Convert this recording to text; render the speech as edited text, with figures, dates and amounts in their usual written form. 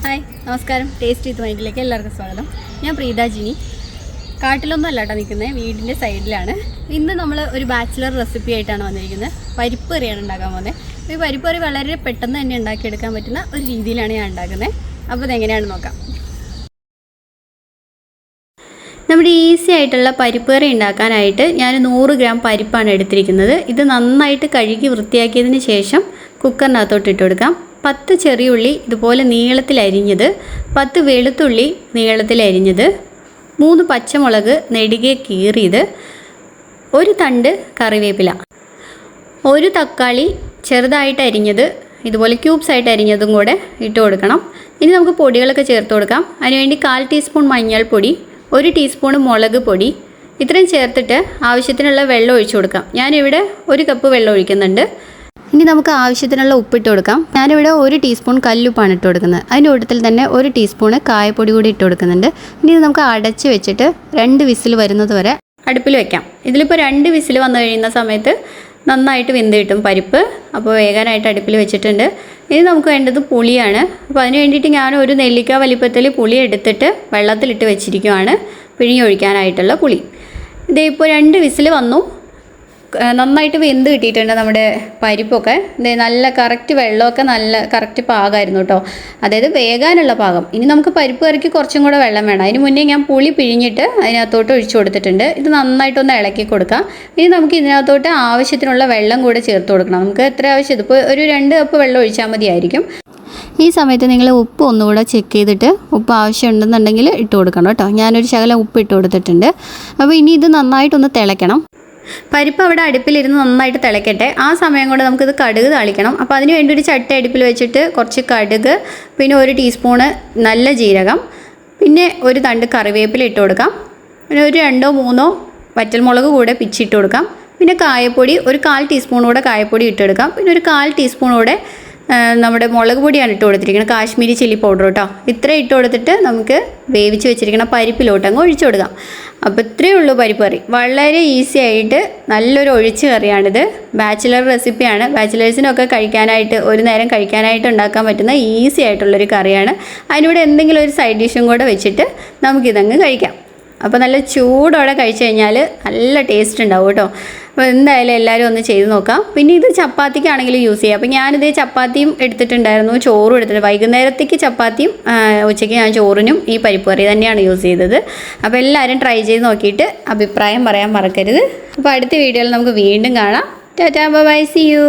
Hi നമസ്കാരം. Taste വിത്ത് മൈൻഡിലേക്ക് എല്ലാവർക്കും സ്വാഗതം. ഞാൻ പ്രീത ജിനി. കാട്ടിലൊന്നും അല്ല കേട്ടോ നിൽക്കുന്നത്, വീടിൻ്റെ സൈഡിലാണ്. ഇന്ന് നമ്മൾ ഒരു ബാച്ചിലർ റെസിപ്പി ആയിട്ടാണ് വന്നിരിക്കുന്നത്. പരിപ്പ് കറിയാണ് ഉണ്ടാക്കാൻ പോകുന്നത്. ഈ പരിപ്പ് കറി വളരെ പെട്ടെന്ന് തന്നെ ഉണ്ടാക്കിയെടുക്കാൻ പറ്റുന്ന ഒരു രീതിയിലാണ് ഞാൻ ഉണ്ടാക്കുന്നത്. അപ്പോൾ ഇതെങ്ങനെയാണെന്ന് നോക്കാം. നമ്മുടെ ഈസി ആയിട്ടുള്ള പരിപ്പ് കറി ഉണ്ടാക്കാനായിട്ട് ഞാൻ 100 ഗ്രാം പരിപ്പാണ് എടുത്തിരിക്കുന്നത്. ഇത് നന്നായിട്ട് കഴുകി വൃത്തിയാക്കിയതിന് ശേഷം കുക്കറിനകത്തോട്ട് ഇട്ട് കൊടുക്കാം. 10 ചെറിയുള്ളി ഇതുപോലെ നീളത്തിൽ അരിഞ്ഞത്, 10 വെളുത്തുള്ളി നീളത്തിൽ അരിഞ്ഞത്, 3 പച്ചമുളക് നെടുകെ കീറിയത്, 1 തണ്ട് കറിവേപ്പില, 1 തക്കാളി ചെറുതായിട്ട് അരിഞ്ഞത് ഇതുപോലെ ക്യൂബ്സ് ആയിട്ട് അരിഞ്ഞതും കൂടെ ഇട്ട് കൊടുക്കണം. ഇനി നമുക്ക് പൊടികളൊക്കെ ചേർത്ത് കൊടുക്കാം. അതിനുവേണ്ടി 1/4 ടീസ്പൂൺ മഞ്ഞൾപ്പൊടി, 1 ടീസ്പൂൺ മുളക് പൊടി, ഇത്രയും ചേർത്തിട്ട് ആവശ്യത്തിനുള്ള വെള്ളം ഒഴിച്ചു കൊടുക്കാം. ഞാനിവിടെ 1 കപ്പ് വെള്ളം ഒഴിക്കുന്നുണ്ട്. ഇനി നമുക്ക് ആവശ്യത്തിനുള്ള ഉപ്പിട്ട് കൊടുക്കാം. ഞാനിവിടെ 1 ടീസ്പൂൺ കല്ലുപ്പാണ് ഇട്ട് കൊടുക്കുന്നത്. അതിൻ്റെ കൂട്ടത്തിൽ തന്നെ 1 ടീസ്പൂണ് കായപ്പൊടി കൂടി ഇട്ട് കൊടുക്കുന്നുണ്ട്. ഇനി നമുക്ക് അടച്ച് വെച്ചിട്ട് 2 വിസിൽ വരുന്നത് വരെ അടുപ്പിൽ വെക്കാം. ഇതിലിപ്പോൾ 2 വിസിൽ വന്നു കഴിയുന്ന സമയത്ത് നന്നായിട്ട് വെന്ത് കിട്ടും പരിപ്പ്. അപ്പോൾ വേഗാനായിട്ട് അടുപ്പിൽ വെച്ചിട്ടുണ്ട്. ഇനി നമുക്ക് വേണ്ടത് പുളിയാണ്. അപ്പോൾ അതിന് വേണ്ടിയിട്ട് ഞാൻ ഒരു നെല്ലിക്ക വലിപ്പത്തിൽ പുളി എടുത്തിട്ട് വെള്ളത്തിലിട്ട് വെച്ചിരിക്കുകയാണ്, പിഴിഞ്ഞൊഴിക്കാനായിട്ടുള്ള പുളി. ഇതേ ഇപ്പോൾ 2 വിസിൽ വന്നു. നന്നായിട്ട് വെന്ത് കിട്ടിയിട്ടുണ്ട് നമ്മുടെ പരിപ്പൊക്കെ. നല്ല കറക്റ്റ് വെള്ളമൊക്കെ നല്ല കറക്റ്റ് പാകമായിരുന്നു കേട്ടോ, അതായത് വേകാനുള്ള പാകം. ഇനി നമുക്ക് പരിപ്പ് കറിക്ക് കുറച്ചും കൂടെ വെള്ളം വേണം. അതിന് മുന്നേ ഞാൻ പുളി പിഴിഞ്ഞിട്ട് അതിനകത്തോട്ട് ഒഴിച്ചു കൊടുത്തിട്ടുണ്ട്. ഇത് നന്നായിട്ടൊന്ന് ഇളക്കി കൊടുക്കാം. ഇനി നമുക്ക് ഇതിനകത്തോട്ട് ആവശ്യത്തിനുള്ള വെള്ളം കൂടെ ചേർത്ത് കൊടുക്കണം. നമുക്ക് എത്ര ആവശ്യം, ഇതിപ്പോൾ ഒരു 2 കപ്പ് വെള്ളം ഒഴിച്ചാൽ മതിയായിരിക്കും. ഈ സമയത്ത് നിങ്ങൾ ഉപ്പ് ഒന്നുകൂടെ ചെക്ക് ചെയ്തിട്ട് ഉപ്പ് ആവശ്യമുണ്ടെന്നുണ്ടെങ്കിൽ ഇട്ട് കൊടുക്കണം കേട്ടോ. ഞാനൊരു ശകലം ഉപ്പ് ഇട്ട് കൊടുത്തിട്ടുണ്ട്. അപ്പോൾ ഇനി ഇത് നന്നായിട്ടൊന്ന് തിളയ്ക്കണം. പരിപ്പ് അവിടെ അടുപ്പിലിരുന്ന് നന്നായിട്ട് തിളയ്ക്കട്ടെ. ആ സമയം കൊണ്ട് നമുക്കിത് കടുക് താളിക്കണം. അപ്പോൾ അതിന് വേണ്ടി ഒരു ചട്ടി അടുപ്പിൽ വെച്ചിട്ട് കുറച്ച് കടുക്, പിന്നെ 1 ടീസ്പൂണ് നല്ല ജീരകം, പിന്നെ 1 തണ്ട് കറിവേപ്പില ഇട്ട് കൊടുക്കാം. പിന്നെ ഒരു 2 3 വറ്റൽമുളക് കൂടെ പിച്ചിട്ട് കൊടുക്കാം. പിന്നെ കായപ്പൊടി ഒരു 1/4 ടീസ്പൂൺ കൂടെ കായപ്പൊടി ഇട്ടെടുക്കാം. പിന്നെ ഒരു 1/4 ടീസ്പൂൺ കൂടെ നമ്മുടെ മുളക് പൊടിയാണ് ഇട്ട് കൊടുത്തിരിക്കുന്നത്, കാശ്മീരി ചില്ലി പൗഡർ കേട്ടോ. ഇത്ര ഇട്ട് കൊടുത്തിട്ട് നമുക്ക് വേവിച്ച് വെച്ചിരിക്കുന്ന പരിപ്പിലോട്ട് അങ്ങ് ഒഴിച്ചു കൊടുക്കാം. അപ്പോൾ ഇത്രയേ ഉള്ളൂ പരിപ്പ് കറി. വളരെ ഈസി ആയിട്ട് നല്ലൊരു ഒഴിച്ച് കറിയാണിത്. ബാച്ചിലർ റെസിപ്പിയാണ്. ബാച്ചിലേഴ്സിനൊക്കെ കഴിക്കാനായിട്ട്, ഒരു നേരം കഴിക്കാനായിട്ട് ഉണ്ടാക്കാൻ പറ്റുന്ന ഈസി ആയിട്ടുള്ളൊരു കറിയാണ്. അതിനൂടെ എന്തെങ്കിലും ഒരു സൈഡ് ഡിഷും കൂടെ വെച്ചിട്ട് നമുക്കിതങ്ങ് കഴിക്കാം. അപ്പോൾ നല്ല ചൂടോടെ കഴിച്ചു കഴിഞ്ഞാൽ നല്ല ടേസ്റ്റ് ഉണ്ടാവും കേട്ടോ. അപ്പോൾ എന്തായാലും എല്ലാവരും ഒന്ന് ചെയ്ത് നോക്കാം. പിന്നെ ഇത് ചപ്പാത്തിക്കാണെങ്കിലും യൂസ് ചെയ്യാം. അപ്പോൾ ഞാനിത് ചപ്പാത്തിയും എടുത്തിട്ടുണ്ടായിരുന്നു, ചോറും എടുത്തിട്ട്. വൈകുന്നേരത്തേക്ക് ചപ്പാത്തിയും ഉച്ചയ്ക്ക് ഞാൻ ചോറിനും ഈ പരിപ്പ് കറി തന്നെയാണ് യൂസ് ചെയ്തത്. അപ്പോൾ എല്ലാവരും ട്രൈ ചെയ്ത് നോക്കിയിട്ട് അഭിപ്രായം പറയാൻ മറക്കരുത്. അപ്പോൾ അടുത്ത വീഡിയോയിൽ നമുക്ക് വീണ്ടും കാണാം. Tata bye, see U.